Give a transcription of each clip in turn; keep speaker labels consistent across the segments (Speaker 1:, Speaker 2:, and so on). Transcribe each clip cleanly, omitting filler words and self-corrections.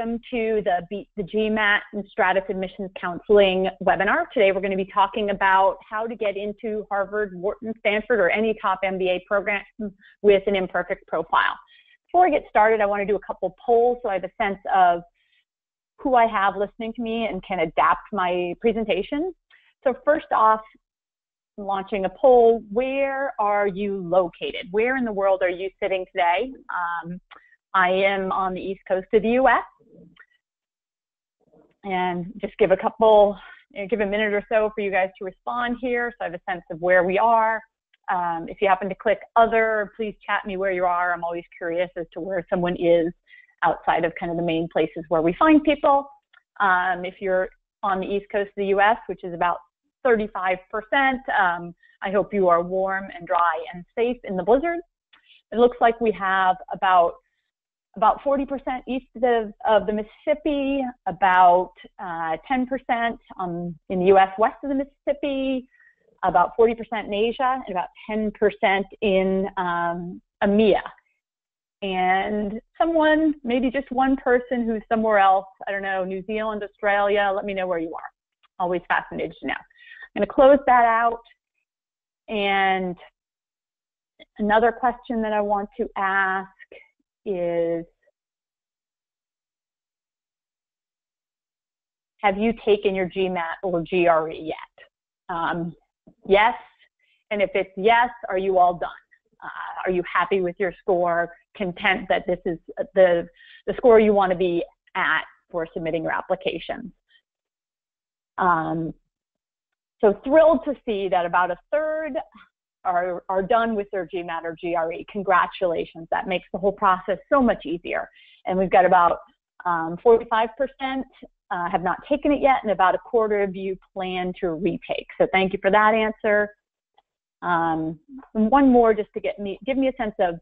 Speaker 1: welcome to the Beat the GMAT and Stratus Admissions Counseling webinar. Today we're going to be talking about how to get into Harvard, Wharton, Stanford, or any top MBA program with an imperfect profile. Before I get started, I want to do a couple polls so I have a sense of who I have listening to me and can adapt my presentation. So first off, I'm launching a poll. Where are you located? Where in the world are you sitting today? I am on the East Coast of the U.S. and just give a minute or so for you guys to respond here so I have a sense of where we are. If you happen to click other, please chat me where you are. I'm always curious as to where someone is outside of kind of the main places where we find people. If you're on the East Coast of the U.S., which is about 35%, I hope you are warm and dry and safe in the blizzard. It looks like we have about 40% east of the Mississippi, about 10% in the U.S. west of the Mississippi, about 40% in Asia, and about 10% in EMEA. And someone, maybe just one person who's somewhere else, I don't know, New Zealand, Australia, let me know where you are. Always fascinated to know. I'm going to close that out. And another question that I want to ask is, have you taken your GMAT or GRE yet? Yes, and if it's yes, are you all done? Are you happy with your score, content that this is the score you want to be at for submitting your application? So thrilled to see that about a third are done with their GMAT or GRE. Congratulations, that makes the whole process so much easier. And we've got about 45% have not taken it yet, and about a quarter of you plan to retake. So thank you for that answer. And one more just to give me a sense of,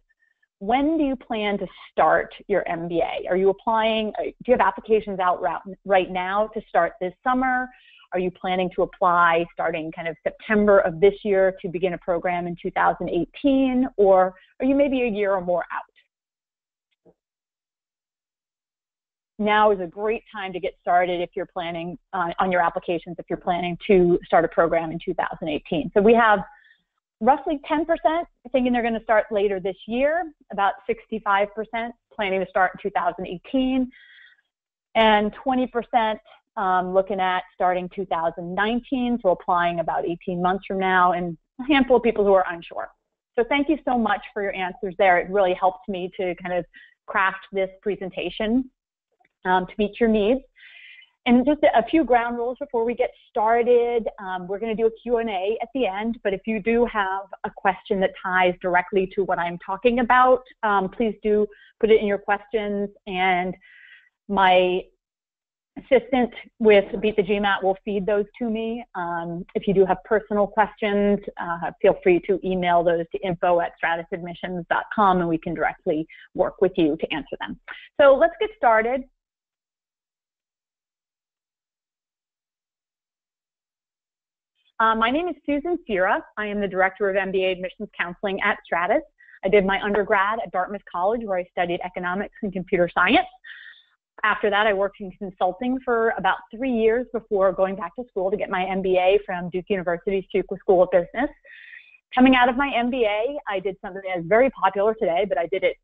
Speaker 1: when do you plan to start your MBA? Are you applying, do you have applications out right now to start this summer? Are you planning to apply starting kind of September of this year to begin a program in 2018? Or are you maybe a year or more out? Now is a great time to get started if you're planning on your applications, if you're planning to start a program in 2018. So we have roughly 10% thinking they're going to start later this year, about 65% planning to start in 2018, and 20% looking at starting 2019, so applying about 18 months from now, and a handful of people who are unsure. So thank you so much for your answers there. It really helps me to kind of craft this presentation to meet your needs. And just a few ground rules before we get started. We're going to do a Q&A at the end, but if you do have a question that ties directly to what I'm talking about, please do put it in your questions, and my assistant with Beat the GMAT will feed those to me. If you do have personal questions, feel free to email those to info@stratusadmissions.com, and we can directly work with you to answer them. So let's get started. My name is Susan Cera. I am the Director of MBA Admissions Counseling at Stratus. I did my undergrad at Dartmouth College, where I studied economics and computer science. After that, I worked in consulting for about 3 years before going back to school to get my MBA from Duke University's Fuqua School of Business. Coming out of my MBA, I did something that is very popular today, but I did it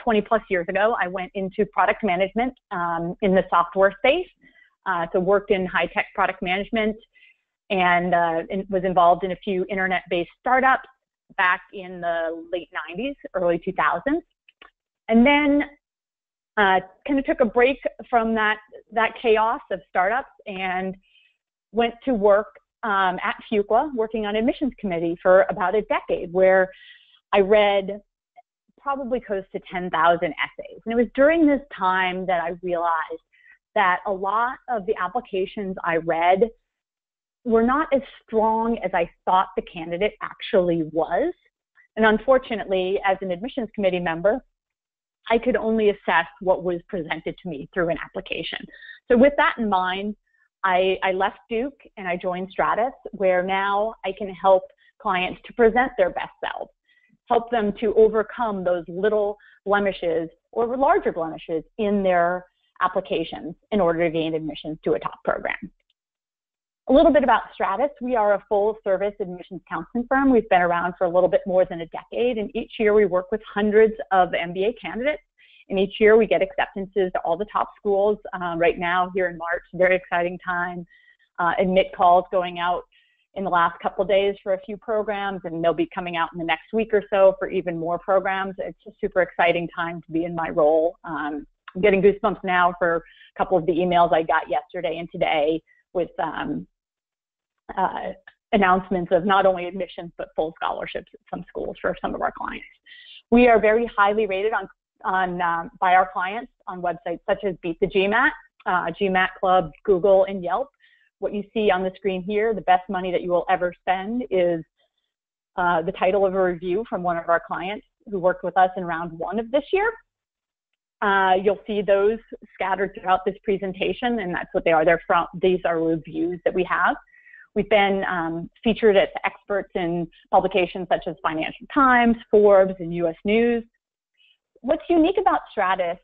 Speaker 1: 20 plus years ago. I went into product management in the software space. So worked in high-tech product management, and was involved in a few internet-based startups back in the late 90s, early 2000s. And then kind of took a break from that chaos of startups and went to work at Fuqua, working on admissions committee for about a decade, where I read probably close to 10,000 essays. And it was during this time that I realized that a lot of the applications I read were not as strong as I thought the candidate actually was. And unfortunately, as an admissions committee member, I could only assess what was presented to me through an application. So with that in mind, I left Duke and I joined Stratus, where now I can help clients to present their best selves, help them to overcome those little blemishes or larger blemishes in their applications in order to gain admissions to a top program. A little bit about Stratus. We are a full-service admissions counseling firm. We've been around for a little bit more than a decade, and each year we work with hundreds of MBA candidates. And each year we get acceptances to all the top schools. Right now, here in March, very exciting time. Admit calls going out in the last couple of days for a few programs, and they'll be coming out in the next week or so for even more programs. It's a super exciting time to be in my role. I'm getting goosebumps now for a couple of the emails I got yesterday and today with announcements of not only admissions but full scholarships at some schools for some of our clients. We are very highly rated by our clients on websites such as Beat the GMAT, GMAT Club, Google, and Yelp. What you see on the screen here, the best money that you will ever spend, is the title of a review from one of our clients who worked with us in round 1 of this year. You'll see those scattered throughout this presentation, and that's what they are. These are reviews that we have. We've been featured as experts in publications such as Financial Times, Forbes, and U.S. News. What's unique about Stratus,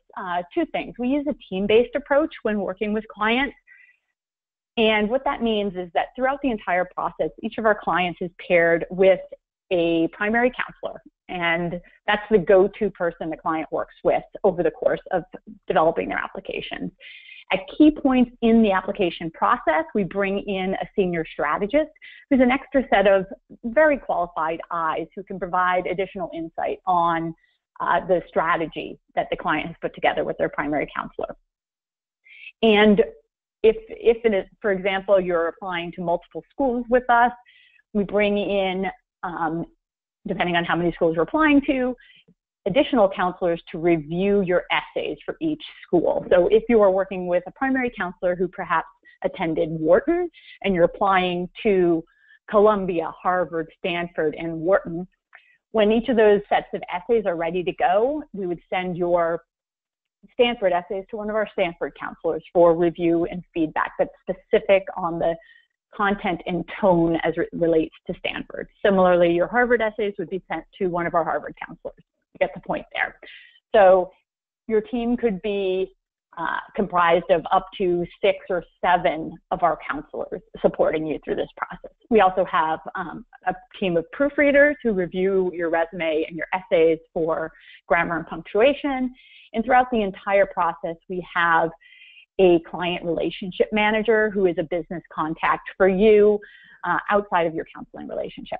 Speaker 1: 2 things. We use a team-based approach when working with clients. And what that means is that throughout the entire process, each of our clients is paired with a primary counselor. And that's the go-to person the client works with over the course of developing their application. At key points in the application process, we bring in a senior strategist who's an extra set of very qualified eyes who can provide additional insight on the strategy that the client has put together with their primary counselor. And if it is, for example, you're applying to multiple schools with us, we bring in, depending on how many schools you're applying to, additional counselors to review your essays for each school. So if you are working with a primary counselor who perhaps attended Wharton and you're applying to Columbia, Harvard, Stanford, and Wharton, when each of those sets of essays are ready to go, we would send your Stanford essays to one of our Stanford counselors for review and feedback that's specific on the content and tone as it relates to Stanford. Similarly, your Harvard essays would be sent to one of our Harvard counselors. You get the point there. So your team could be comprised of up to 6 or 7 of our counselors supporting you through this process. We also have a team of proofreaders who review your resume and your essays for grammar and punctuation. And throughout the entire process, we have a client relationship manager who is a business contact for you outside of your counseling relationship.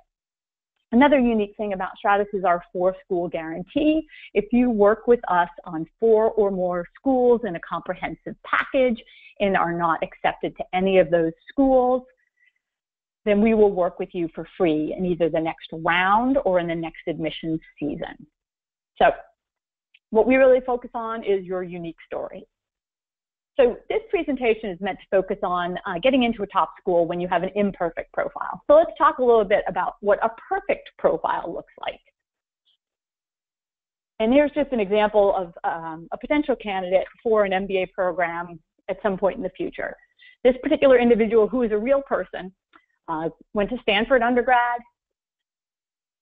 Speaker 1: Another unique thing about Stratus is our 4-school guarantee. If you work with us on 4 or more schools in a comprehensive package and are not accepted to any of those schools, then we will work with you for free in either the next round or in the next admissions season. So what we really focus on is your unique story. So this presentation is meant to focus on getting into a top school when you have an imperfect profile. So let's talk a little bit about what a perfect profile looks like. And here's just an example of a potential candidate for an MBA program at some point in the future. This particular individual, who is a real person, went to Stanford undergrad,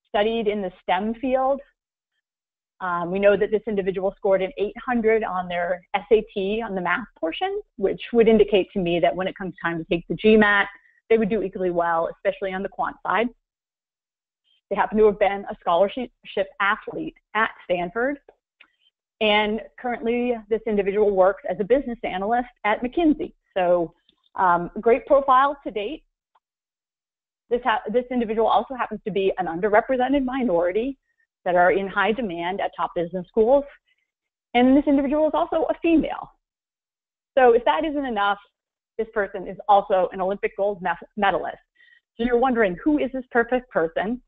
Speaker 1: studied in the STEM field. We know that this individual scored an 800 on their SAT on the math portion, which would indicate to me that when it comes time to take the GMAT, they would do equally well, especially on the quant side. They happen to have been a scholarship athlete at Stanford. And currently, this individual works as a business analyst at McKinsey. So great profile to date. This individual also happens to be an underrepresented minority that are in high demand at top business schools. And this individual is also a female. So if that isn't enough, this person is also an Olympic gold medalist. So you're wondering, who is this perfect person?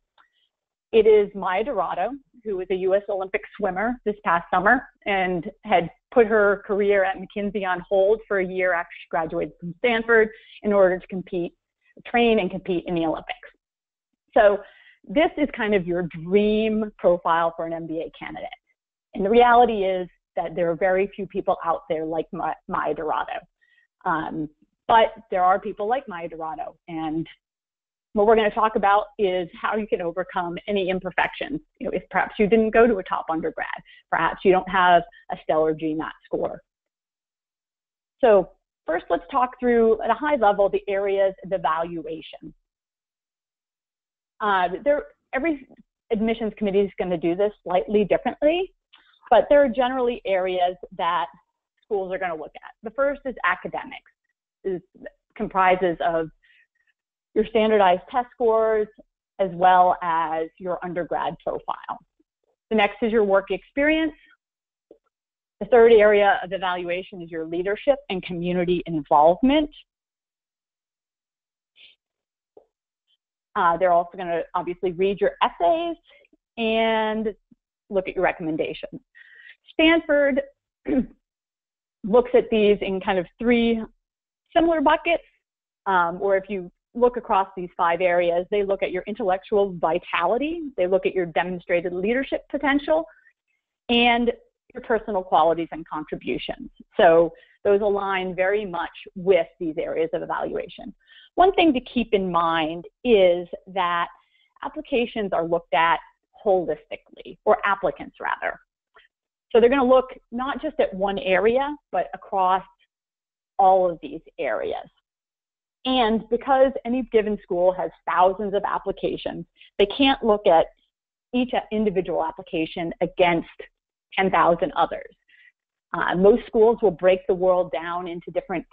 Speaker 1: It is Maya Dorado, who was a U.S. Olympic swimmer this past summer and had put her career at McKinsey on hold for a year after she graduated from Stanford in order to train and compete in the Olympics. So this is kind of your dream profile for an MBA candidate. And the reality is that there are very few people out there like Maya Dorado. But there are people like Maya Dorado. And what we're going to talk about is how you can overcome any imperfections. You know, if perhaps you didn't go to a top undergrad, perhaps you don't have a stellar GMAT score. So first, let's talk through, at a high level, the areas of evaluation. Every admissions committee is going to do this slightly differently, but there are generally areas that schools are going to look at. The first is academics. It comprises of your standardized test scores as well as your undergrad profile. The next is your work experience. The third area of evaluation is your leadership and community involvement. They're also going to obviously read your essays and look at your recommendations. Stanford looks at these in kind of three similar buckets, or if you look across these 5 areas, they look at your intellectual vitality, they look at your demonstrated leadership potential, and your personal qualities and contributions. So those align very much with these areas of evaluation. One thing to keep in mind is that applications are looked at holistically, or applicants rather. So they're going to look not just at one area, but across all of these areas. And because any given school has thousands of applications, they can't look at each individual application against 10,000 others. Most schools will break the world down into different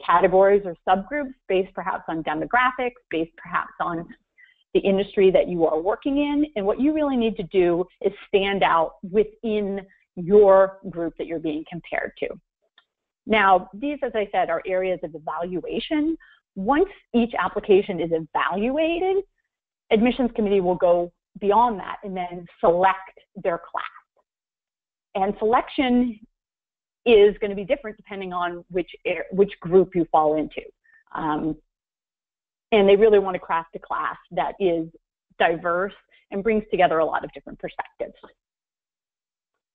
Speaker 1: categories or subgroups based perhaps on demographics, based perhaps on the industry that you are working in. And what you really need to do is stand out within your group that you're being compared to. Now, these, as I said, are areas of evaluation. Once each application is evaluated, admissions committee will go beyond that and then select their class. And selection is going to be different depending on which group you fall into. And they really want to craft a class that is diverse and brings together a lot of different perspectives.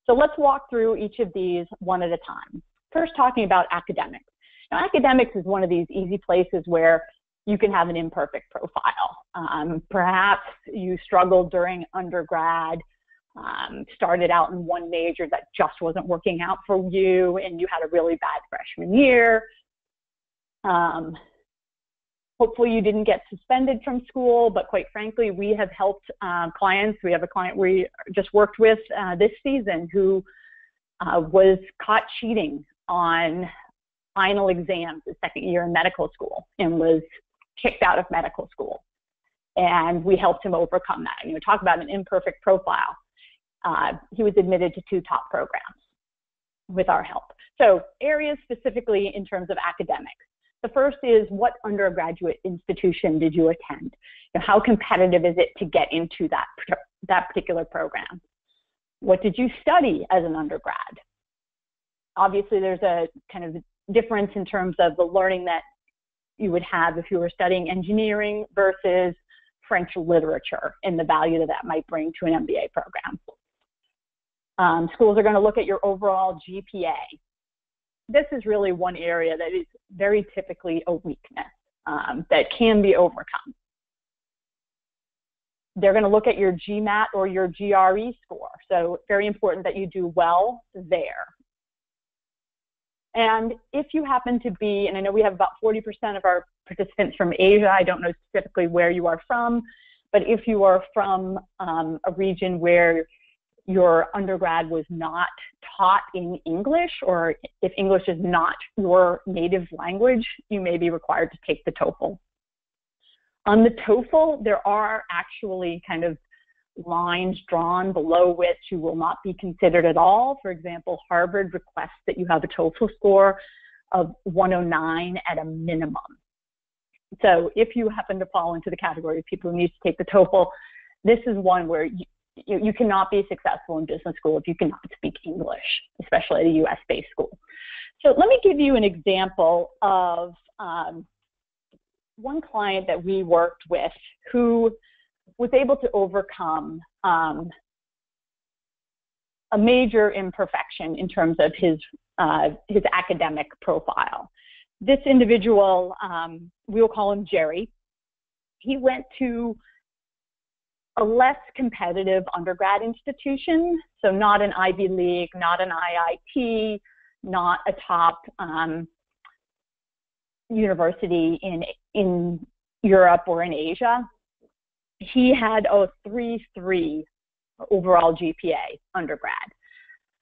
Speaker 1: So let's walk through each of these one at a time. First, talking about academics. Now, academics is one of these easy places where you can have an imperfect profile. Perhaps you struggled during undergrad, started out in one major that just wasn't working out for you, and you had a really bad freshman year. Hopefully you didn't get suspended from school, but quite frankly, we have helped clients. We have a client we just worked with this season who was caught cheating on final exams his second year in medical school and was kicked out of medical school. And we helped him overcome that. And you talk about an imperfect profile. He was admitted to 2 top programs with our help. So areas specifically in terms of academics. The first is, what undergraduate institution did you attend? How competitive is it to get into that particular program? What did you study as an undergrad? Obviously, there's a kind of difference in terms of the learning that you would have if you were studying engineering versus French literature and the value that might bring to an MBA program. Schools are going to look at your overall GPA. This is really one area that is very typically a weakness that can be overcome. They're going to look at your GMAT or your GRE score. So it's very important that you do well there. And if you happen to be, and I know we have about 40% of our participants from Asia, I don't know specifically where you are from, but if you are from a region where your undergrad was not taught in English, or if English is not your native language, you may be required to take the TOEFL. On the TOEFL, there are actually kind of lines drawn below which you will not be considered at all. For example, Harvard requests that you have a TOEFL score of 109 at a minimum. So if you happen to fall into the category of people who need to take the TOEFL, this is one where you cannot be successful in business school if you cannot speak English, especially at a US-based school. So let me give you an example of one client that we worked with who was able to overcome a major imperfection in terms of his academic profile. This individual, we will call him Jerry. He went to a less competitive undergrad institution, so not an Ivy League, not an IIT, not a top university in Europe or in Asia. He had a 3.3 overall GPA undergrad,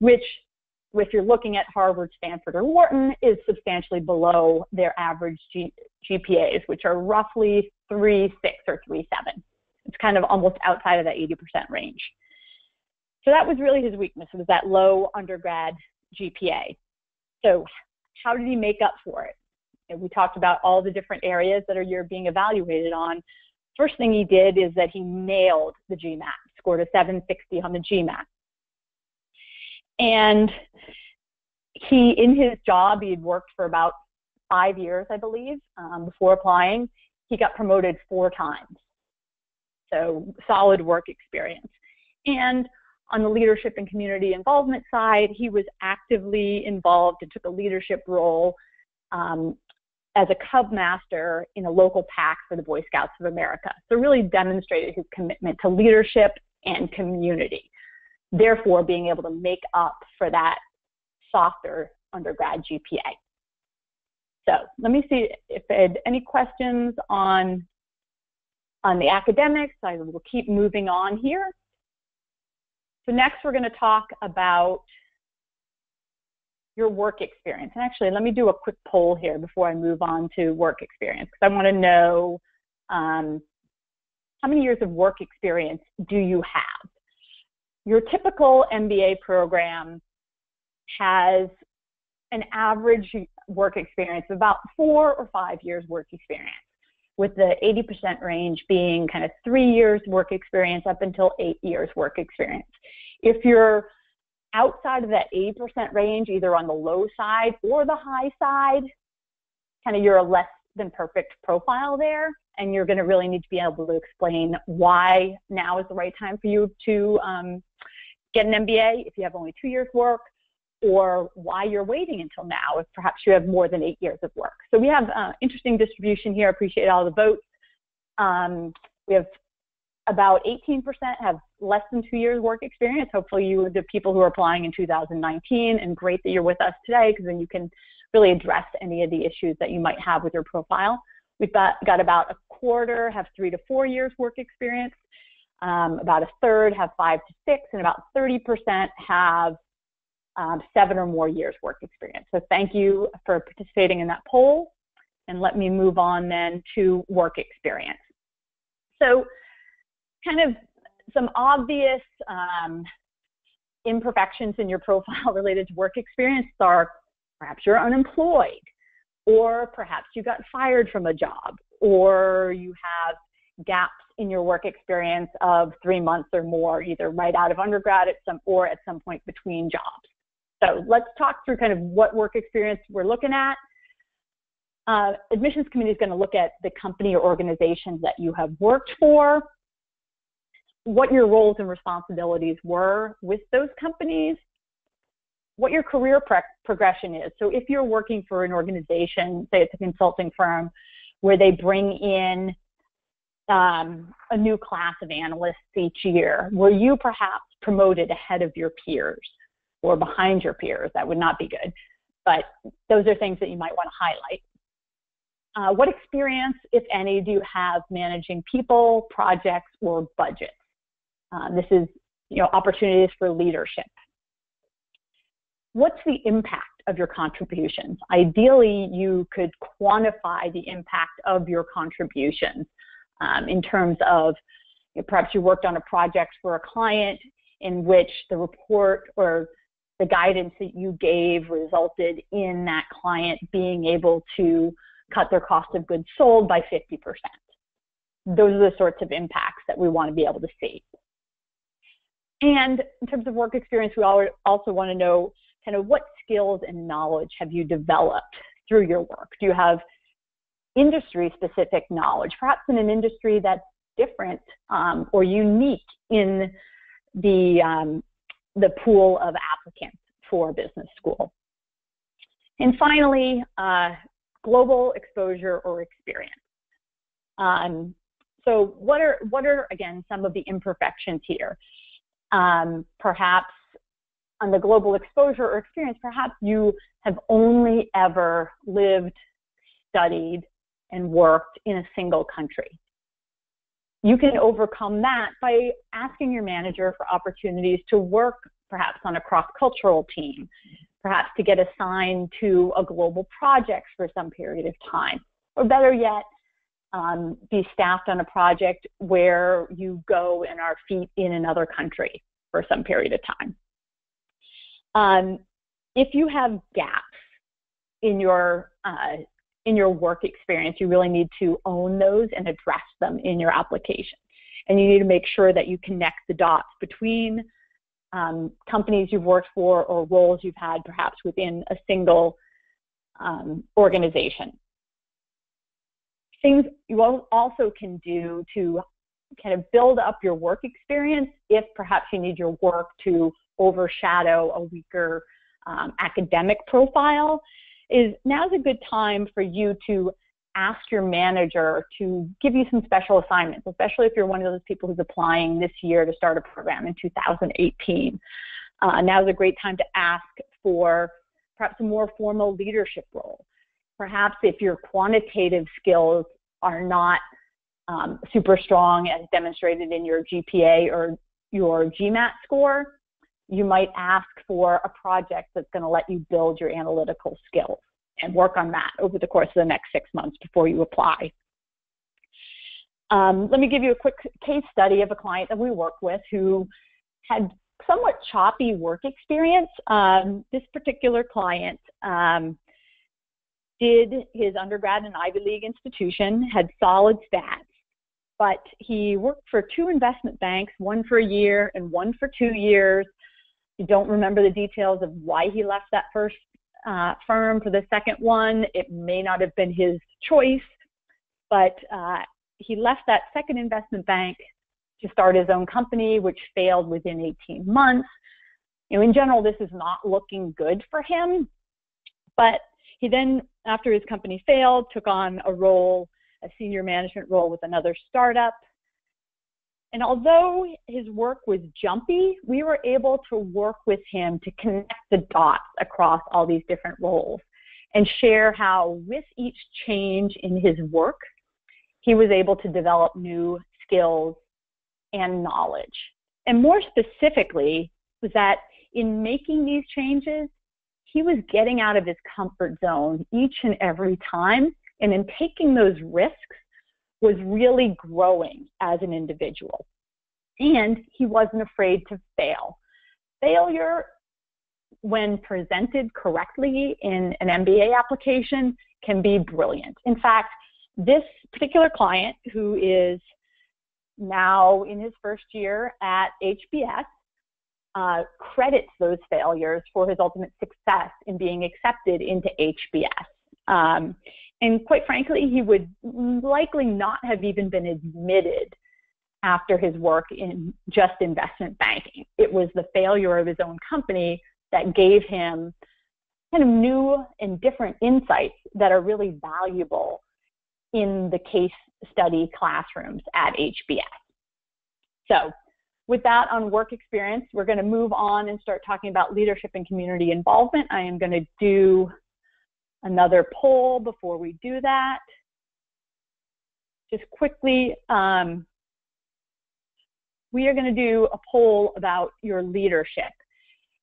Speaker 1: which, if you're looking at Harvard, Stanford, or Wharton, is substantially below their average GPAs, which are roughly 3.6 or 3.7. It's kind of almost outside of that 80% range. So that was really his weakness, was that low undergrad GPA. So how did he make up for it? And we talked about all the different areas that you're being evaluated on. First thing he did is that he nailed the GMAT, scored a 760 on the GMAT. And in his job, he had worked for about 5 years, I believe, before applying. He got promoted 4 times. So solid work experience. And on the leadership and community involvement side, he was actively involved and took a leadership role as a Cub Master in a local pack for the Boy Scouts of America. So really demonstrated his commitment to leadership and community, therefore being able to make up for that softer undergrad GPA. So let me see if I had any questions on the academics. I will keep moving on here. So next we're going to talk about your work experience. And actually, let me do a quick poll here before I move on to work experience, because I want to know how many years of work experience do you have? Your typical MBA program has an average work experience of about 4 or 5 years work experience, with the 80% range being kind of 3 years work experience up until 8 years work experience. If you're outside of that 80% range, either on the low side or the high side, kind of you're a less than perfect profile there, and you're going to really need to be able to explain why now is the right time for you to get an MBA if you have only 2 years work, or why you're waiting until now if perhaps you have more than 8 years of work. So we have interesting distribution here. I appreciate all the votes. We have about 18% have less than 2 years work experience. Hopefully you are the people who are applying in 2019, and great that you're with us today, because then you can really address any of the issues that you might have with your profile. We've got about a quarter have 3 to 4 years work experience, about a third have 5 to 6, and about 30% have 7 or more years work experience. So thank you for participating in that poll, and let me move on then to work experience. So kind of some obvious imperfections in your profile related to work experience are perhaps you're unemployed, or perhaps you got fired from a job, or you have gaps in your work experience of 3 months or more, either right out of undergrad or at some point between jobs. So let's talk through kind of what work experience we're looking at. Admissions committee is going to look at the company or organizations that you have worked for, what your roles and responsibilities were with those companies, what your career progression is. So if you're working for an organization, say it's a consulting firm, where they bring in a new class of analysts each year, were you perhaps promoted ahead of your peers or behind your peers? That would not be good, but those are things that you might want to highlight. What experience, if any, do you have managing people, projects, or budgets? This is, opportunities for leadership. What's the impact of your contributions? Ideally, you could quantify the impact of your contributions in terms of, perhaps you worked on a project for a client in which the report or the guidance that you gave resulted in that client being able to cut their cost of goods sold by 50%. Those are the sorts of impacts that we want to be able to see. And in terms of work experience, we also want to know kind of what skills and knowledge have you developed through your work? Do you have industry-specific knowledge, perhaps in an industry that's different or unique in the pool of applicants for business school? And finally, global exposure or experience. So what are again some of the imperfections here? Perhaps on the global exposure or experience, perhaps you have only ever lived, studied, and worked in a single country. You can overcome that by asking your manager for opportunities to work perhaps on a cross-cultural team, perhaps to get assigned to a global project for some period of time, or better yet, be staffed on a project where you go and are feet in another country for some period of time. If you have gaps in your work experience, you really need to own those and address them in your application. And you need to make sure that you connect the dots between companies you've worked for or roles you've had perhaps within a single organization. Things you also can do to kind of build up your work experience if perhaps you need your work to overshadow a weaker academic profile is now's a good time for you to ask your manager to give you some special assignments, especially if you're one of those people who's applying this year to start a program in 2018. Now's a great time to ask for perhaps a more formal leadership role. Perhaps if your quantitative skills are not super strong as demonstrated in your GPA or your GMAT score, you might ask for a project that's going to let you build your analytical skills and work on that over the course of the next 6 months before you apply. Let me give you a quick case study of a client that we work with who had somewhat choppy work experience. This particular client did his undergrad in an Ivy League institution, had solid stats, but he worked for 2 investment banks, one for a year and one for 2 years. You don't remember the details of why he left that first firm for the second one. It may not have been his choice, but he left that second investment bank to start his own company, which failed within 18 months. You know, in general, this is not looking good for him, but he then, after his company failed, took on a role, a senior management role with another startup. And although his work was jumpy, we were able to work with him to connect the dots across all these different roles and share how with each change in his work, he was able to develop new skills and knowledge. And more specifically, was that in making these changes, he was getting out of his comfort zone each and every time, and in taking those risks, was really growing as an individual. And he wasn't afraid to fail. Failure, when presented correctly in an MBA application, can be brilliant. In fact, this particular client, who is now in his first year at HBS, credits those failures for his ultimate success in being accepted into HBS. And quite frankly, he would likely not have even been admitted after his work in just investment banking. It was the failure of his own company that gave him kind of new and different insights that are really valuable in the case study classrooms at HBS. So with that on work experience, we're going to move on and start talking about leadership and community involvement. I am going to do another poll before we do that. Just quickly, we are going to do a poll about your leadership.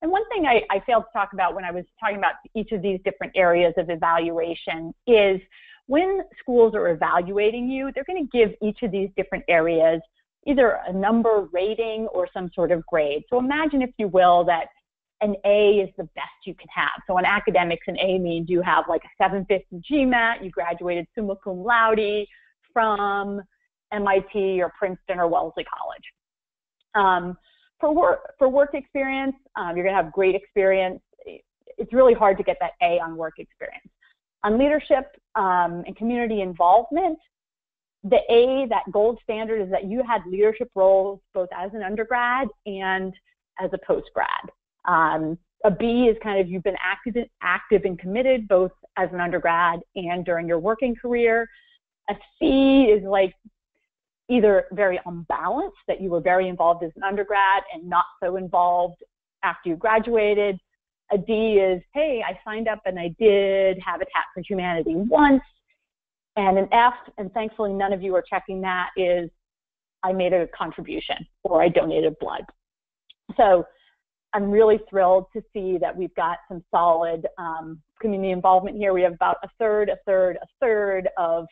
Speaker 1: And one thing I failed to talk about when I was talking about each of these different areas of evaluation is when schools are evaluating you, they're going to give each of these different areas either a number rating or some sort of grade. So imagine, if you will, that an A is the best you can have. So in academics, an A means you have like a 750 GMAT, you graduated summa cum laude from MIT or Princeton or Wellesley College. For work experience, you're going to have great experience. It's really hard to get that A on work experience. On leadership and community involvement, the A, that gold standard, is that you had leadership roles both as an undergrad and as a postgrad. A B is kind of you've been active and committed both as an undergrad and during your working career. A C is like either very unbalanced, that you were very involved as an undergrad and not so involved after you graduated. A D is, hey, I signed up and I did Habitat for Humanity once. And an F, and thankfully none of you are checking that, is I made a contribution or I donated blood. So I'm really thrilled to see that we've got some solid community involvement here. We have about a third of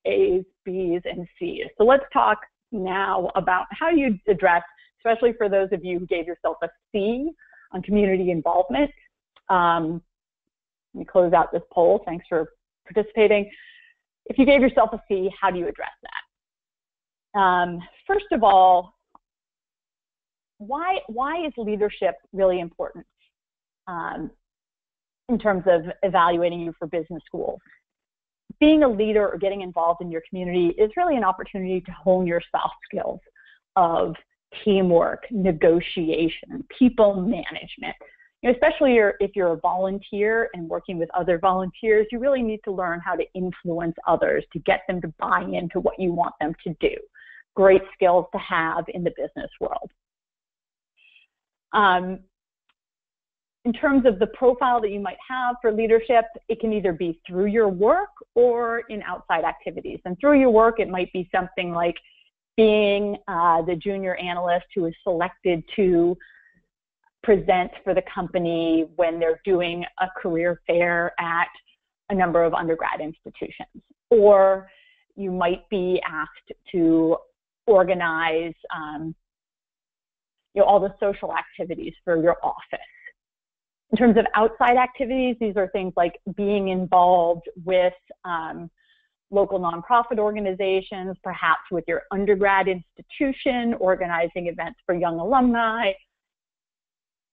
Speaker 1: A's, B's, and C's. So let's talk now about how you address, especially for those of you who gave yourself a C on community involvement. Let me close out this poll. Thanks for participating. If you gave yourself a C, how do you address that? First of all, why is leadership really important in terms of evaluating you for business schools? Being a leader or getting involved in your community is really an opportunity to hone your soft skills of teamwork, negotiation, people management. You know, especially if you're a volunteer and working with other volunteers, you really need to learn how to influence others to get them to buy into what you want them to do. Great skills to have in the business world. In terms of the profile that you might have for leadership, it can either be through your work or in outside activities. And through your work, it might be something like being the junior analyst who is selected to present for the company when they're doing a career fair at a number of undergrad institutions. Or you might be asked to organize all the social activities for your office. In terms of outside activities, these are things like being involved with local nonprofit organizations, perhaps with your undergrad institution, organizing events for young alumni.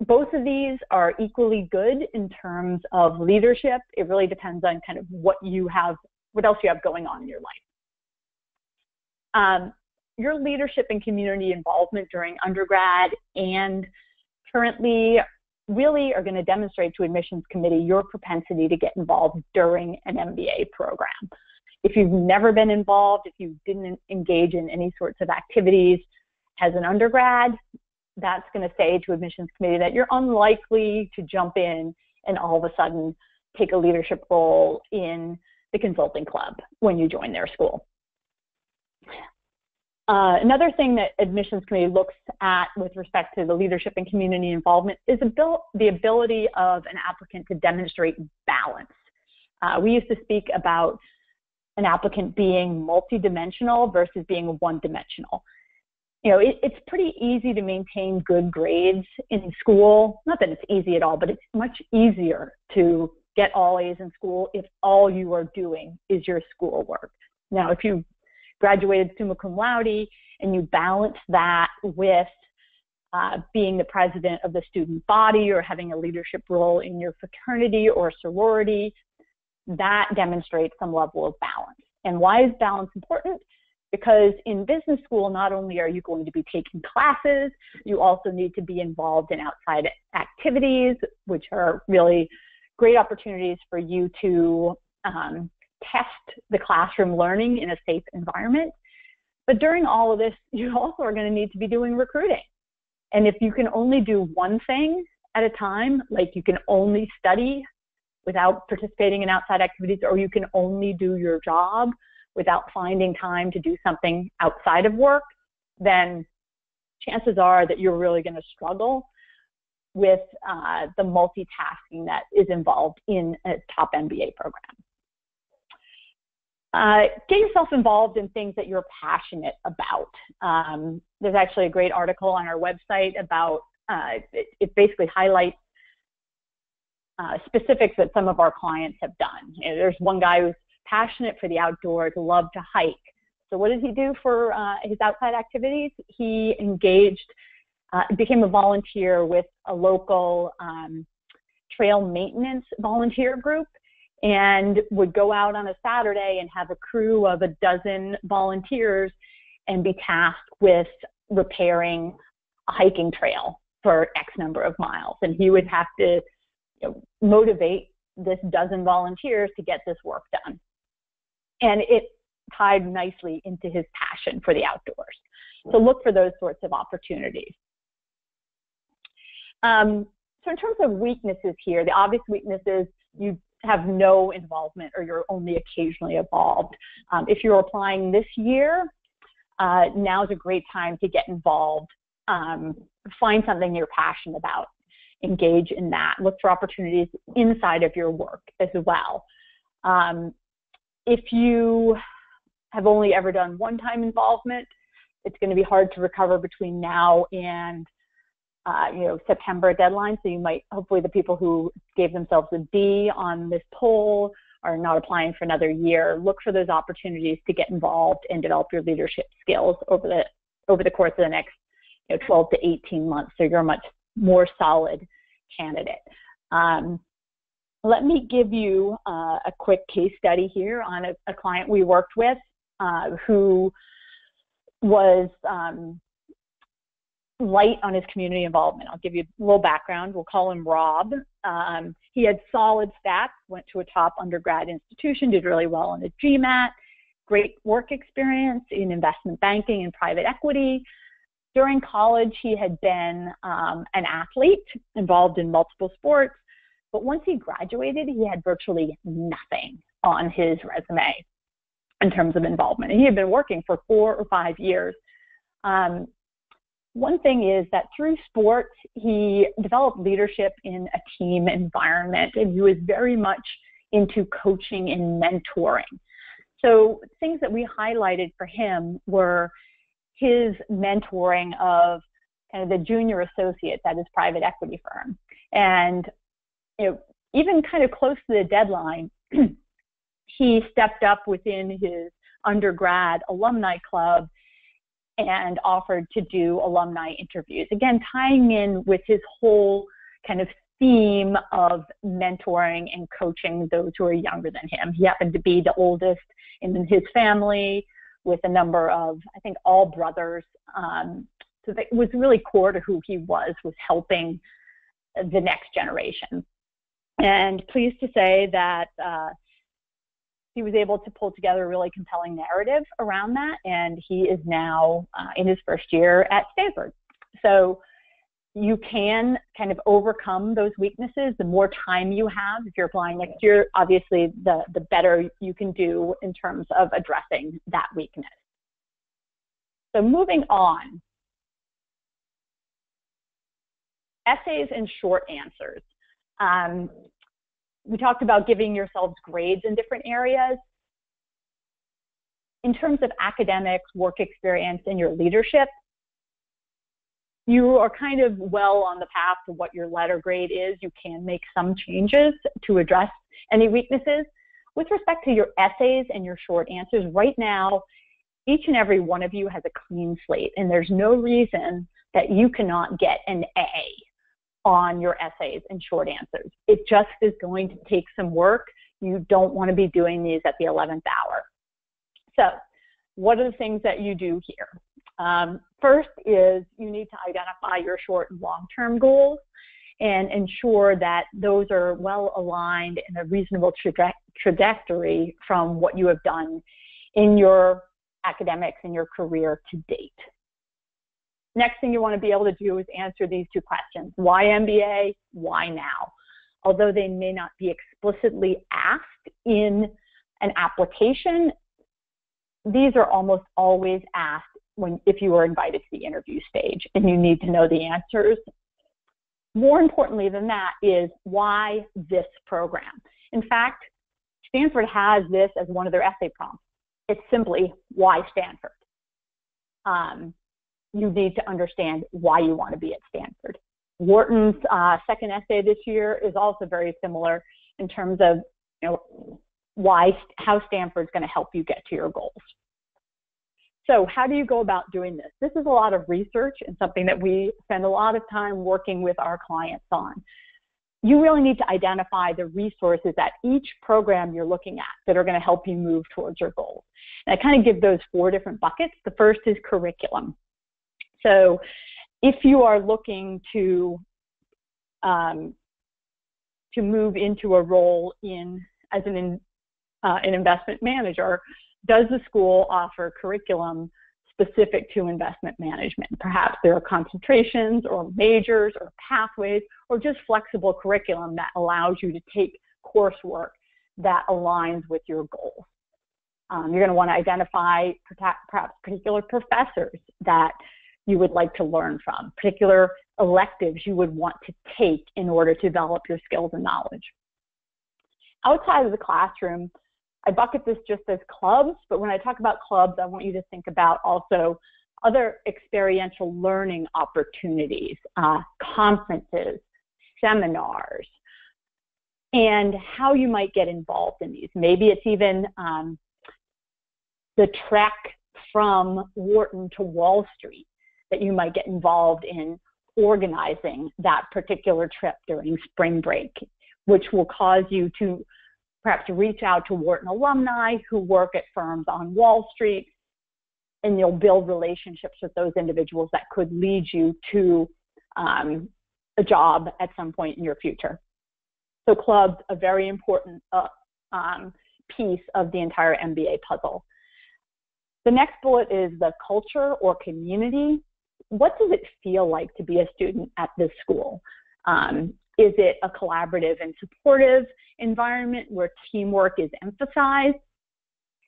Speaker 1: Both of these are equally good in terms of leadership. It really depends on kind of what else you have going on in your life. Your leadership and community involvement during undergrad and currently really are going to demonstrate to admissions committee your propensity to get involved during an MBA program. If you've never been involved, if you didn't engage in any sorts of activities as an undergrad, that's going to say to admissions committee that you're unlikely to jump in and all of a sudden take a leadership role in the consulting club when you join their school. Another thing that admissions committee looks at with respect to the leadership and community involvement is the ability of an applicant to demonstrate balance. We used to speak about an applicant being multidimensional versus being one-dimensional. You know, it's pretty easy to maintain good grades in school. Not that it's easy at all, but it's much easier to get all A's in school if all you are doing is your schoolwork. Now, if you graduated summa cum laude and you balance that with being the president of the student body or having a leadership role in your fraternity or sorority, that demonstrates some level of balance. And why is balance important? Because in business school, not only are you going to be taking classes, you also need to be involved in outside activities, which are really great opportunities for you to test the classroom learning in a safe environment. But during all of this, you also are going to need to be doing recruiting. And if you can only do one thing at a time, like you can only study without participating in outside activities, or you can only do your job without finding time to do something outside of work, then chances are that you're really going to struggle with the multitasking that is involved in a top MBA program. Get yourself involved in things that you're passionate about. There's actually a great article on our website about, it basically highlights specifics that some of our clients have done. You know, there's one guy who's passionate for the outdoors, loved to hike. So what did he do for his outside activities? He engaged, became a volunteer with a local trail maintenance volunteer group, and would go out on a Saturday and have a crew of 12 volunteers and be tasked with repairing a hiking trail for X number of miles. And he would have to motivate this 12 volunteers to get this work done. And it tied nicely into his passion for the outdoors. So look for those sorts of opportunities. So in terms of weaknesses here, the obvious weakness is you have no involvement or you're only occasionally involved. If you're applying this year, now is a great time to get involved. Find something you're passionate about. Engage in that. Look for opportunities inside of your work as well. If you have only ever done one-time involvement, it's going to be hard to recover between now and September deadline. So you might, hopefully the people who gave themselves a D on this poll are not applying for another year. Look for those opportunities to get involved and develop your leadership skills over the course of the next 12 to 18 months. So you're a much more solid candidate. Let me give you a quick case study here on a client we worked with who was light on his community involvement. I'll give you a little background. We'll call him Rob. He had solid stats, went to a top undergrad institution, did really well on his GMAT, great work experience in investment banking and private equity. During college, he had been an athlete involved in multiple sports, but once he graduated, he had virtually nothing on his resume in terms of involvement. And he had been working for 4 or 5 years. One thing is that through sports, he developed leadership in a team environment, and he was very much into coaching and mentoring. So things that we highlighted for him were his mentoring of kind of the junior associates at his private equity firm. And even kind of close to the deadline, he stepped up within his undergrad alumni club and offered to do alumni interviews. Again, tying in with his whole kind of theme of mentoring and coaching those who are younger than him. He happened to be the oldest in his family with a number of, I think, all brothers. So that was really core to who he was helping the next generation. And pleased to say that he was able to pull together a really compelling narrative around that, and he is now in his first year at Stanford. So you can kind of overcome those weaknesses. The more time you have, if you're applying next year, obviously the better you can do in terms of addressing that weakness. So moving on, essays and short answers. We talked about giving yourselves grades in different areas. In terms of academics, work experience, and your leadership, you are kind of well on the path to what your letter grade is. You can make some changes to address any weaknesses. With respect to your essays and your short answers, right now, each and every one of you has a clean slate, and there's no reason that you cannot get an A on your essays and short answers. It just is going to take some work. You don't want to be doing these at the 11th hour. So what are the things that you do here? First is you need to identify your short and long-term goals and ensure that those are well aligned in a reasonable trajectory from what you have done in your academics and your career to date. Next thing you want to be able to do is answer these two questions. Why MBA? Why now? Although they may not be explicitly asked in an application, these are almost always asked if you are invited to the interview stage and you need to know the answers. More importantly than that is why this program? In fact, Stanford has this as one of their essay prompts. It's simply, why Stanford? You need to understand why you want to be at Stanford. Wharton's second essay this year is also very similar in terms of how Stanford's going to help you get to your goals. So how do you go about doing this? This is a lot of research and something that we spend a lot of time working with our clients on. You really need to identify the resources at each program you're looking at that are going to help you move towards your goals. And I kind of give those 4 different buckets. The first is curriculum. So if you are looking to move into a role as an investment manager, does the school offer curriculum specific to investment management. Perhaps there are concentrations or majors or pathways or just flexible curriculum that allows you to take coursework that aligns with your goals. You're going to want to identify perhaps particular professors that you would like to learn from, particular electives you would want to take in order to develop your skills and knowledge. Outside of the classroom, I bucket this just as clubs, but when I talk about clubs, I want you to think about also other experiential learning opportunities, conferences, seminars, and how you might get involved in these. Maybe it's even the trek from Wharton to Wall Street that you might get involved in organizing that particular trip during spring break, which will cause you to perhaps reach out to Wharton alumni who work at firms on Wall Street, and you'll build relationships with those individuals that could lead you to a job at some point in your future. So clubs, a very important piece of the entire MBA puzzle. The next bullet is the culture or community. What does it feel like to be a student at this school? Is it a collaborative and supportive environment where teamwork is emphasized?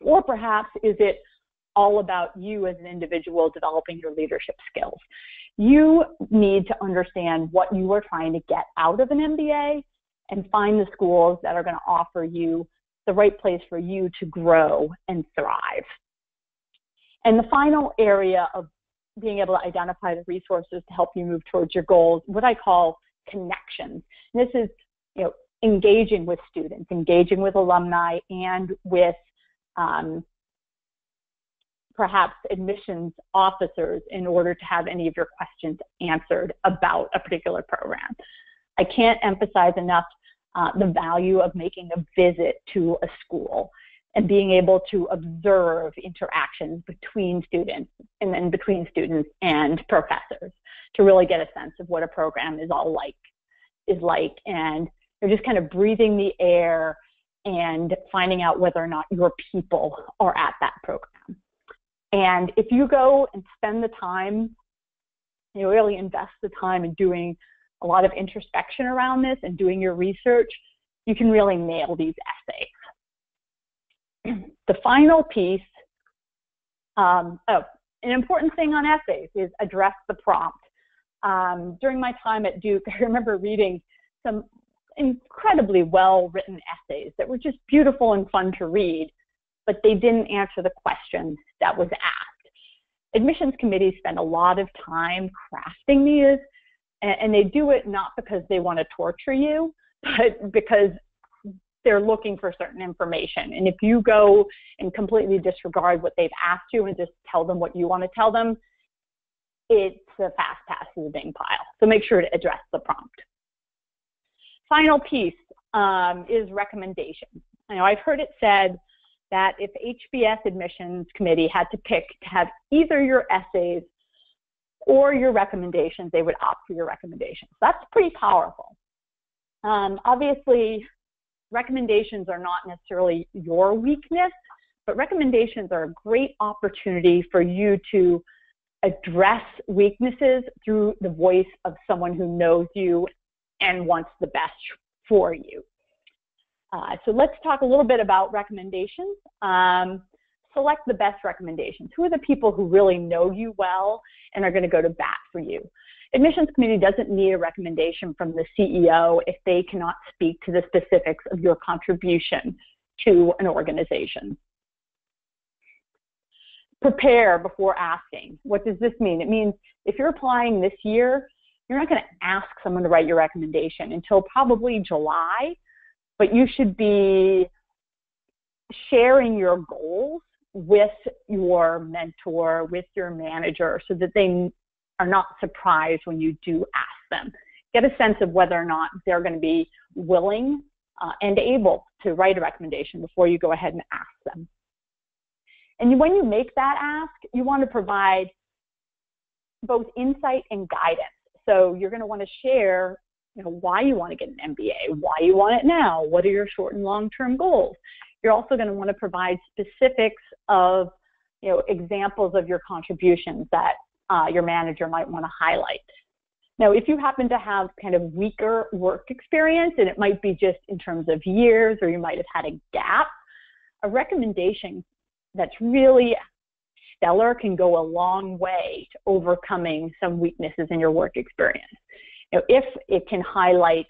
Speaker 1: Or perhaps is it all about you as an individual developing your leadership skills? You need to understand what you are trying to get out of an MBA and find the schools that are going to offer you the right place for you to grow and thrive. And the final area of being able to identify the resources to help you move towards your goals, what I call connections. And this is, engaging with students, engaging with alumni, and with perhaps admissions officers in order to have any of your questions answered about a particular program. I can't emphasize enough the value of making a visit to a school and being able to observe interactions between students and then between students and professors to really get a sense of what a program is like, and you're just kind of breathing the air and finding out whether or not your people are at that program. And if you go and spend the time, really invest the time in doing a lot of introspection around this and doing your research, you can really nail these essays. The final piece, an important thing on essays is address the prompt. During my time at Duke, I remember reading some incredibly well-written essays that were just beautiful and fun to read, but they didn't answer the question that was asked. Admissions committees spend a lot of time crafting these, and they do it not because they want to torture you, but because they're looking for certain information. And if you go and completely disregard what they've asked you and just tell them what you want to tell them, it's a fast pass to the ding pile. So make sure to address the prompt. Final piece is recommendations. I've heard it said that if HBS admissions committee had to pick to have either your essays or your recommendations, they would opt for your recommendations. That's pretty powerful. Obviously, recommendations are not necessarily your weakness, but recommendations are a great opportunity for you to address weaknesses through the voice of someone who knows you and wants the best for you. So let's talk a little bit about recommendations. Select the best recommendations. Who are the people who really know you well and are going to go to bat for you? Admissions committee doesn't need a recommendation from the CEO if they cannot speak to the specifics of your contribution to an organization. Prepare before asking. What does this mean? It means if you're applying this year, you're not going to ask someone to write your recommendation until probably July, but you should be sharing your goals with your mentor, with your manager, so that they are not surprised when you do ask them. Get a sense of whether or not they're going to be willing and able to write a recommendation before you go ahead and ask them. And when you make that ask, you want to provide both insight and guidance. So you're going to want to share, why you want to get an MBA, why you want it now, what are your short and long-term goals. You're also going to want to provide specifics of, examples of your contributions that your manager might want to highlight. Now, if you happen to have kind of weaker work experience, and it might be just in terms of years, or you might have had a gap, a recommendation that's really stellar can go a long way to overcoming some weaknesses in your work experience. If it can highlight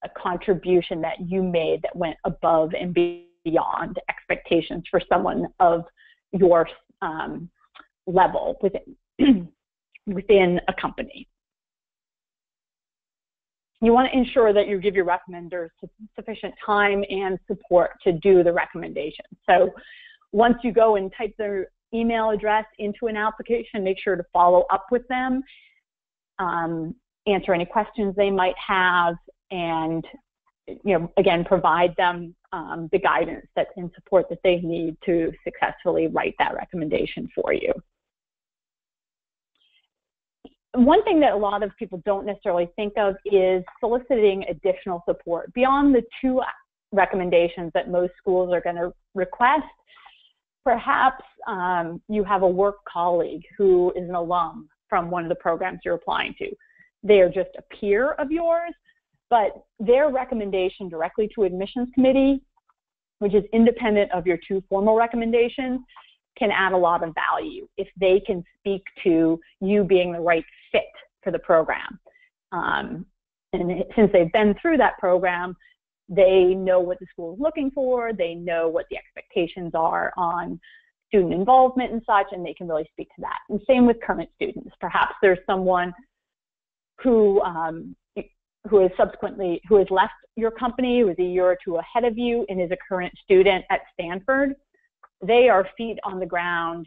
Speaker 1: a contribution that you made that went above and beyond expectations for someone of your level within a company. You want to ensure that you give your recommenders sufficient time and support to do the recommendation. So once you go and type their email address into an application, make sure to follow up with them, answer any questions they might have, and again, provide them the guidance and support that they need to successfully write that recommendation for you. One thing that a lot of people don't necessarily think of is soliciting additional support. Beyond the 2 recommendations that most schools are going to request, perhaps you have a work colleague who is an alum from one of the programs you're applying to. They are just a peer of yours, but their recommendation directly to admissions committee, which is independent of your 2 formal recommendations, can add a lot of value if they can speak to you being the right fit for the program. And since they've been through that program, they know what the school is looking for, they know what the expectations are on student involvement and such, and they can really speak to that. And same with current students. Perhaps there's someone who has left your company, who is a year or 2 ahead of you and is a current student at Stanford. They are feet on the ground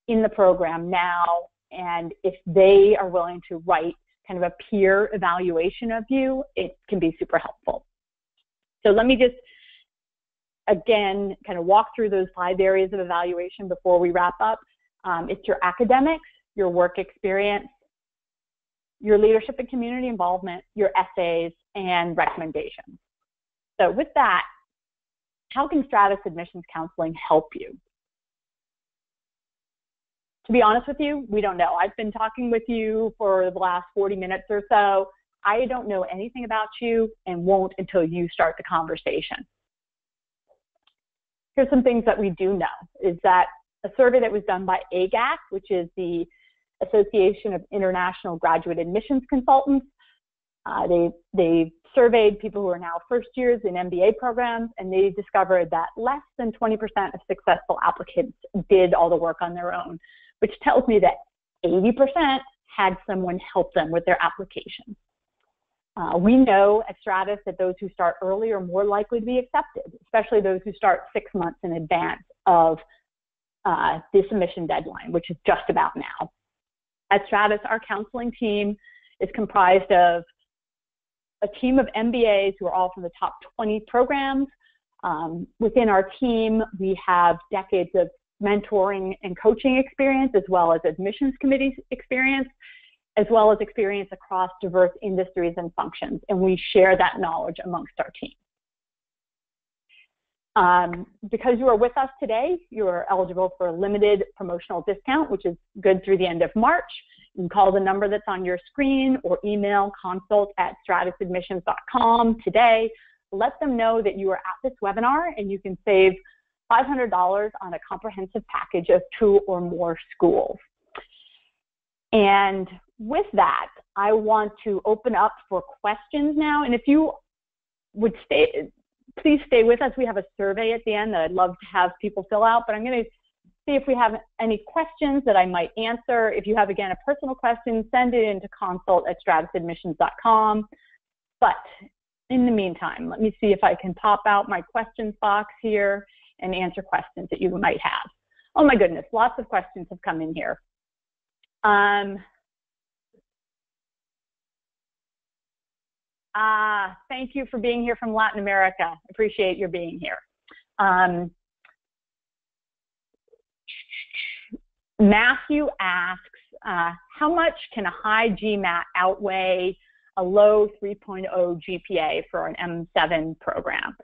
Speaker 1: in the program now, and if they are willing to write kind of a peer evaluation of you, it can be super helpful. So let me just, again, kind of walk through those 5 areas of evaluation before we wrap up. It's your academics, your work experience, your leadership and community involvement, your essays, and recommendations. So with that, how can Stratus Admissions Counseling help you? To be honest with you, we don't know. I've been talking with you for the last 40 minutes or so. I don't know anything about you and won't until you start the conversation. Here's some things that we do know, is that a survey that was done by AGAC, which is the Association of International Graduate Admissions Consultants, they surveyed people who are now first years in MBA programs, and they discovered that less than 20% of successful applicants did all the work on their own, which tells me that 80% had someone help them with their application. We know at Stratus that those who start early are more likely to be accepted, especially those who start 6 months in advance of the submission deadline, which is just about now. At Stratus, our counseling team is comprised of a team of MBAs who are all from the top 20 programs. Within our team, we have decades of mentoring and coaching experience, as well as admissions committee experience, as well as experience across diverse industries and functions, and we share that knowledge amongst our team. Because you are with us today, you are eligible for a limited promotional discount, which is good through the end of March. You can call the number that's on your screen or email consult@stratusadmissions.com today. Let them know that you are at this webinar, and you can save $500 on a comprehensive package of 2 or more schools. And with that, I want to open up for questions now. And if you would please stay with us. We have a survey at the end that I'd love to have people fill out, but I'm going to see if we have any questions that I might answer. If you have, again, a personal question, send it into consult@stratusadmissions.com. But in the meantime, let me see if I can pop out my questions box here and answer questions that you might have. Oh my goodness, lots of questions have come in here. Thank you for being here from Latin America. Appreciate your being here. Matthew asks, how much can a high GMAT outweigh a low 3.0 GPA for an M7 program?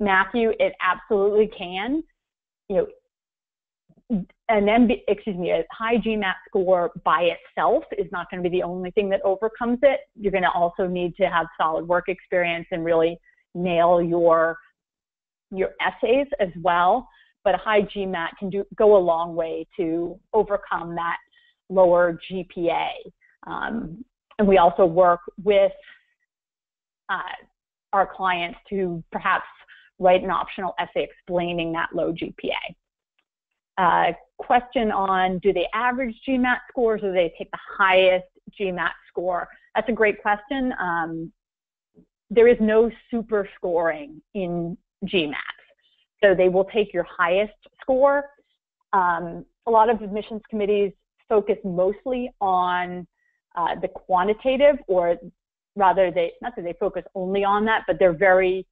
Speaker 1: Matthew, it absolutely can. a high GMAT score by itself is not going to be the only thing that overcomes it. You're going to also need to have solid work experience and really nail your essays as well. But a high GMAT can go a long way to overcome that lower GPA. And we also work with our clients to perhaps write an optional essay explaining that low GPA. Question on, do they average GMAT scores or do they take the highest GMAT score? That's a great question. There is no super scoring in GMAT. So they will take your highest score. A lot of admissions committees focus mostly on the quantitative, or rather, not that they focus only on that, but they're very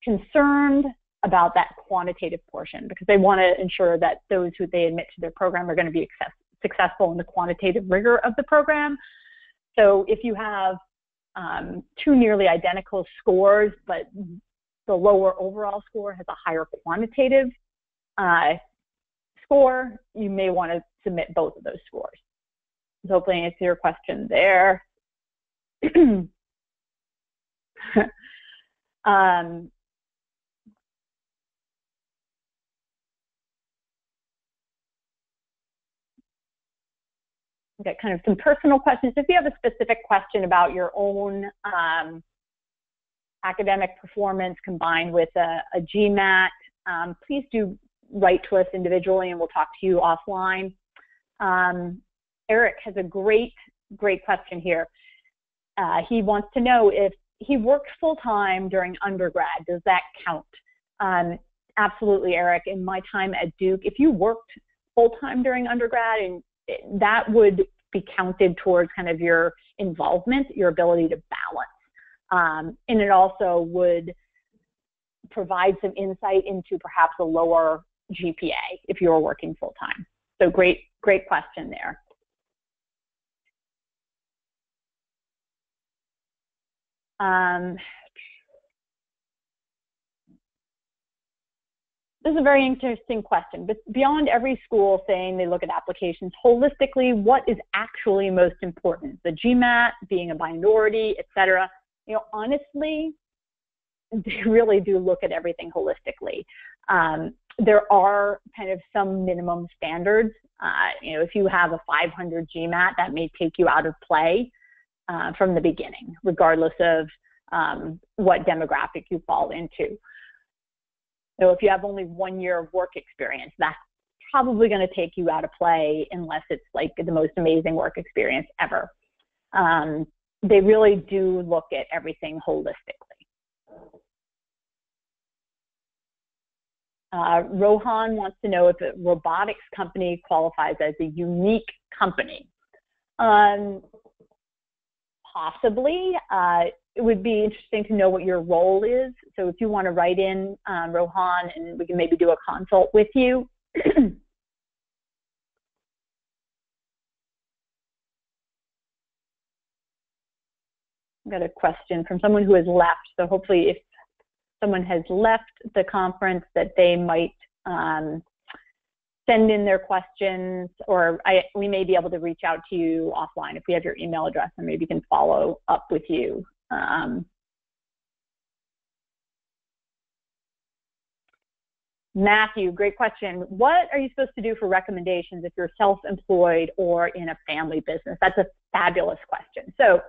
Speaker 1: concerned about that quantitative portion because they want to ensure that those who they admit to their program are going to be successful in the quantitative rigor of the program. So if you have two nearly identical scores, but the lower overall score has a higher quantitative score, you may want to submit both of those scores. So hopefully I answer your question there. Okay, kind of some personal questions. If you have a specific question about your own academic performance combined with a GMAT, please do write to us individually and we'll talk to you offline. Eric has a great question here. He wants to know if he worked full-time during undergrad, does that count? Absolutely, Eric. In my time at Duke, if you worked full-time during undergrad, and that would be counted towards kind of your involvement, your ability to balance. And it also would provide some insight into perhaps a lower GPA if you were working full-time. So great question there. This is a very interesting question. But beyond every school saying they look at applications holistically, what is actually most important? The GMAT, being a minority, et cetera. You know, honestly, they really do look at everything holistically. There are kind of some minimum standards. You know, if you have a 500 GMAT, that may take you out of play from the beginning, regardless of what demographic you fall into. So if you have only 1 year of work experience, that's probably going to take you out of play unless it's like the most amazing work experience ever. They really do look at everything holistically. Rohan wants to know if a robotics company qualifies as a unique company. Possibly. It would be interesting to know what your role is. So if you want to write in, Rohan, and we can maybe do a consult with you. I've got a question from someone who has left. So hopefully if someone has left the conference that they might send in their questions, or we may be able to reach out to you offline if we have your email address, and maybe can follow up with you. Matthew, great question. What are you supposed to do for recommendations if you're self-employed or in a family business? That's a fabulous question. So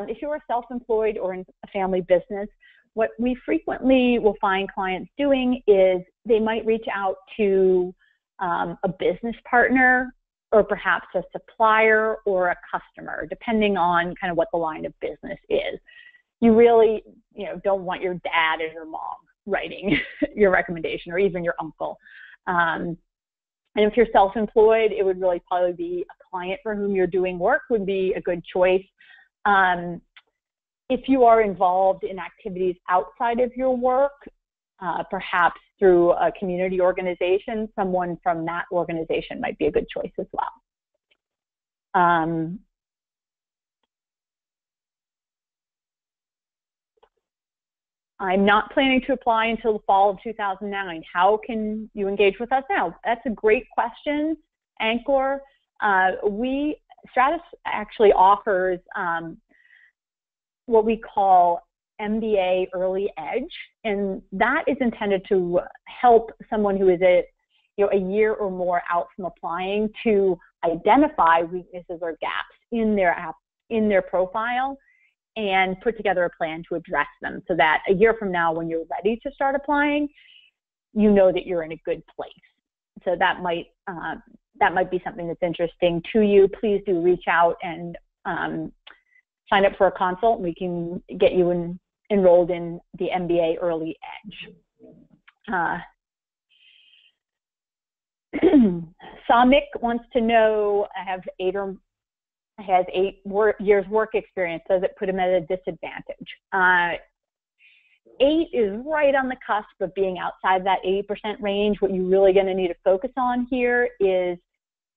Speaker 1: if you're self-employed or in a family business, what we frequently will find clients doing is they might reach out to a business partner or perhaps a supplier or a customer, depending on kind of what the line of business is. You really, don't want your dad or your mom writing your recommendation, or even your uncle. And if you're self-employed, it would really probably be a client for whom you're doing work would be a good choice. If you are involved in activities outside of your work, perhaps through a community organization, someone from that organization might be a good choice as well. I'm not planning to apply until the fall of 2009. How can you engage with us now? That's a great question, Anchor. Stratus actually offers what we call MBA Early Edge, and that is intended to help someone who is a year or more out from applying to identify weaknesses or gaps in their profile and put together a plan to address them, so that a year from now, when you're ready to start applying, you know that you're in a good place. So that might be something that's interesting to you. Please do reach out and sign up for a consult. We can get you enrolled in the MBA Early Edge. Samik wants to know, has 8 years work experience. Does it put him at a disadvantage? 8 is right on the cusp of being outside that 80% range. What you're really going to need to focus on here is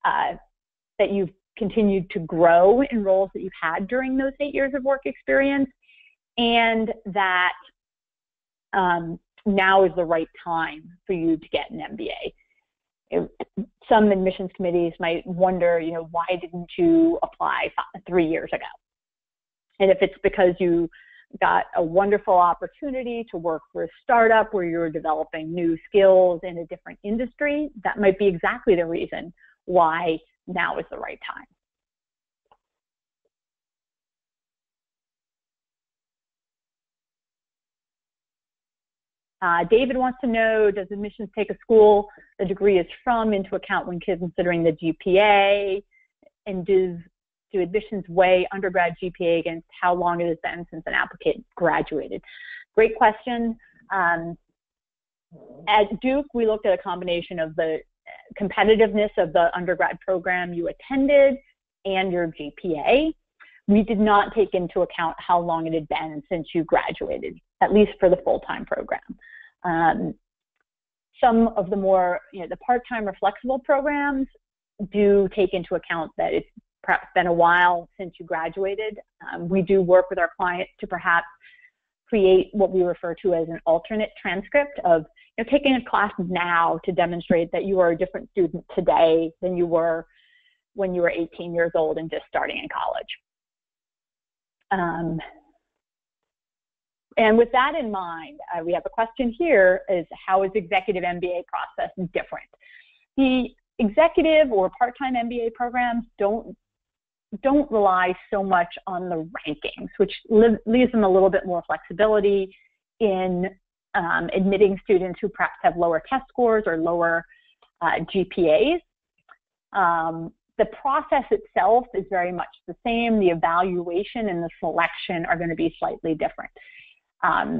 Speaker 1: that you've continued to grow in roles that you've had during those 8 years of work experience, and that now is the right time for you to get an MBA. Some admissions committees might wonder, why didn't you apply 3 years ago? And if it's because you got a wonderful opportunity to work for a startup where you're developing new skills in a different industry, that might be exactly the reason why now is the right time. David wants to know, does admissions take a school the degree is from into account when considering the GPA? And do admissions weigh undergrad GPA against how long it has been since an applicant graduated? Great question. At Duke, we looked at a combination of the competitiveness of the undergrad program you attended and your GPA. We did not take into account how long it had been since you graduated, at least for the full-time program. Some of the more, the part-time or flexible programs do take into account that it's perhaps been a while since you graduated. We do work with our clients to perhaps create what we refer to as an alternate transcript of taking a class now to demonstrate that you are a different student today than you were when you were 18 years old and just starting in college. And with that in mind, we have a question here: is how is executive MBA process different? The executive or part-time MBA programs don't rely so much on the rankings, which leaves them a little bit more flexibility in admitting students who perhaps have lower test scores or lower GPAs. The process itself is very much the same. The evaluation and the selection are going to be slightly different. At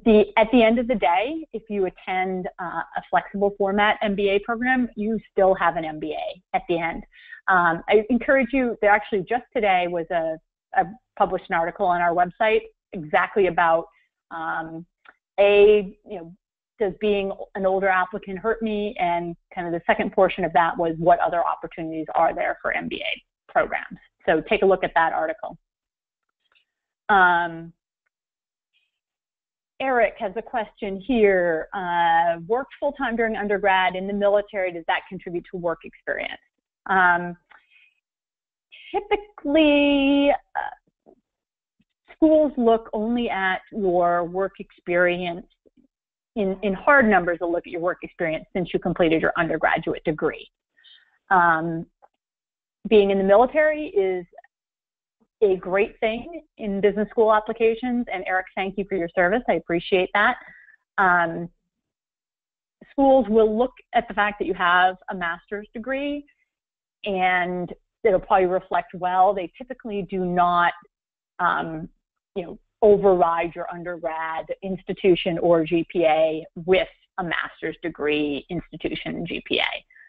Speaker 1: the end of the day, if you attend a flexible format MBA program, you still have an MBA at the end. I encourage you, there actually just today was a published an article on our website exactly about, does being an older applicant hurt me? And kind of the second portion of that was, what other opportunities are there for MBA programs? So take a look at that article. Eric has a question here. Worked full-time during undergrad in the military, does that contribute to work experience? Typically, schools look only at your work experience. In hard numbers, they'll look at your work experience since you completed your undergraduate degree. Being in the military is a great thing in business school applications, and Eric, thank you for your service. I appreciate that. Schools will look at the fact that you have a master's degree, and it'll probably reflect well. They typically do not, override your undergrad institution or GPA with a master's degree institution and GPA.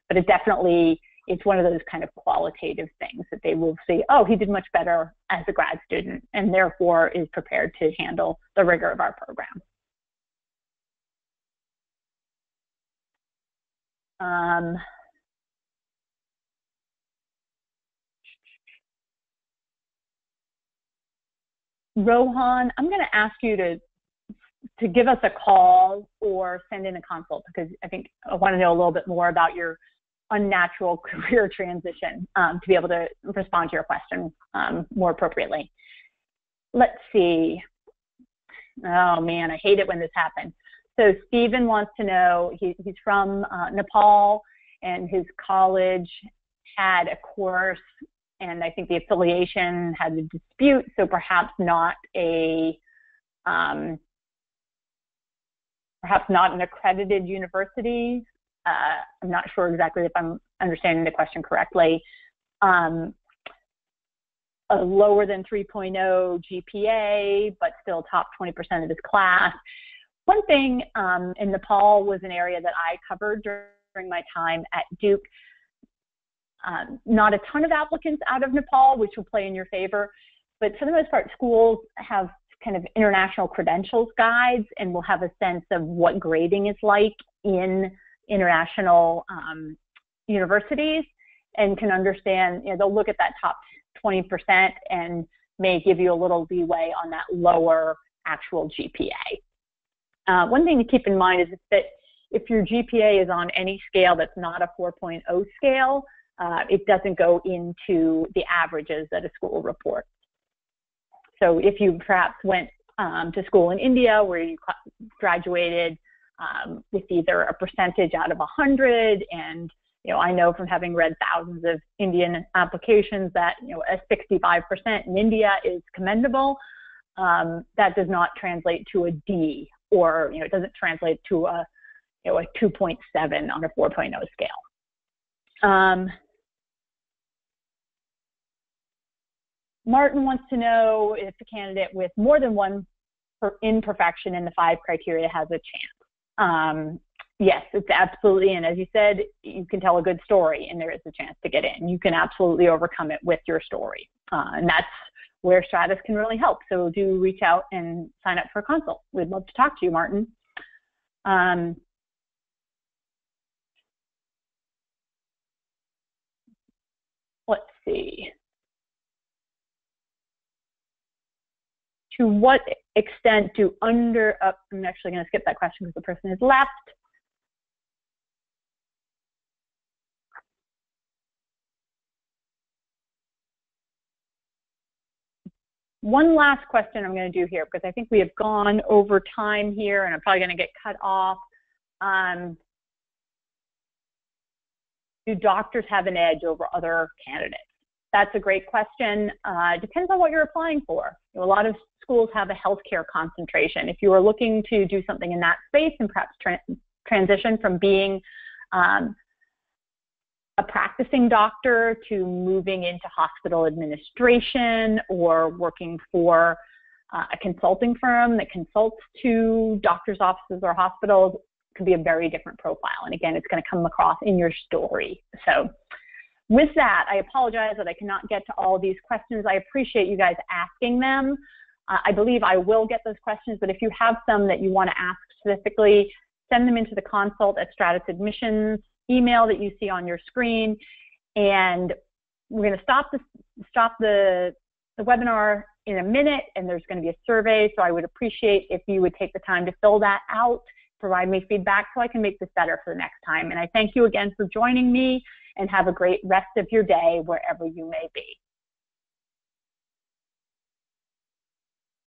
Speaker 1: But it's one of those kind of qualitative things that they will say, oh, he did much better as a grad student and therefore is prepared to handle the rigor of our program. Rohan, I'm going to ask you to to give us a call or send in a consult, because I think I want to know a little bit more about your unnatural career transition to be able to respond to your question more appropriately. Let's see. Oh man, I hate it when this happens. So Stephen wants to know, he's from Nepal, and his college had a course, and I think the affiliation had a dispute, so perhaps not an accredited university. I'm not sure exactly if I'm understanding the question correctly. A lower than 3.0 GPA, but still top 20% of his class. One thing in Nepal was an area that I covered during my time at Duke. Not a ton of applicants out of Nepal, which will play in your favor, but for the most part, schools have kind of international credentials guides and will have a sense of what grading is like in international universities, and can understand, you know, they'll look at that top 20% and may give you a little leeway on that lower actual GPA. One thing to keep in mind is that if your GPA is on any scale that's not a 4.0 scale, it doesn't go into the averages that a school reports. So if you perhaps went to school in India where you graduated with either a percentage out of 100, and you know, I know from having read thousands of Indian applications that, you know, a 65% in India is commendable. That does not translate to a D, or, you know, it doesn't translate to a, you know, a 2.7 on a 4.0 scale. Martin wants to know if a candidate with more than one imperfection in the 5 criteria has a chance. Yes, it's absolutely, and as you said, you can tell a good story and there is a chance to get in. You can absolutely overcome it with your story. And that's where Stratus can really help. So do reach out and sign up for a consult. We'd love to talk to you, Martin. Let's see. To what extent do I'm actually going to skip that question because the person has left. One last question I'm going to do here, because I think we have gone over time here and I'm probably going to get cut off. Do doctors have an edge over other candidates? That's a great question. It depends on what you're applying for. You know, a lot of schools have a healthcare concentration. If you are looking to do something in that space and perhaps transition from being a practicing doctor to moving into hospital administration, or working for a consulting firm that consults to doctors' offices or hospitals, could be a very different profile. And again, it's going to come across in your story. So with that, I apologize that I cannot get to all of these questions. I appreciate you guys asking them. I believe I will get those questions, but if you have some that you want to ask specifically, send them into the consult at Stratus Admissions email that you see on your screen. And we're going to stop the webinar in a minute, and there's going to be a survey. So I would appreciate if you would take the time to fill that out, provide me feedback so I can make this better for the next time. And I thank you again for joining me, and have a great rest of your day wherever you may be.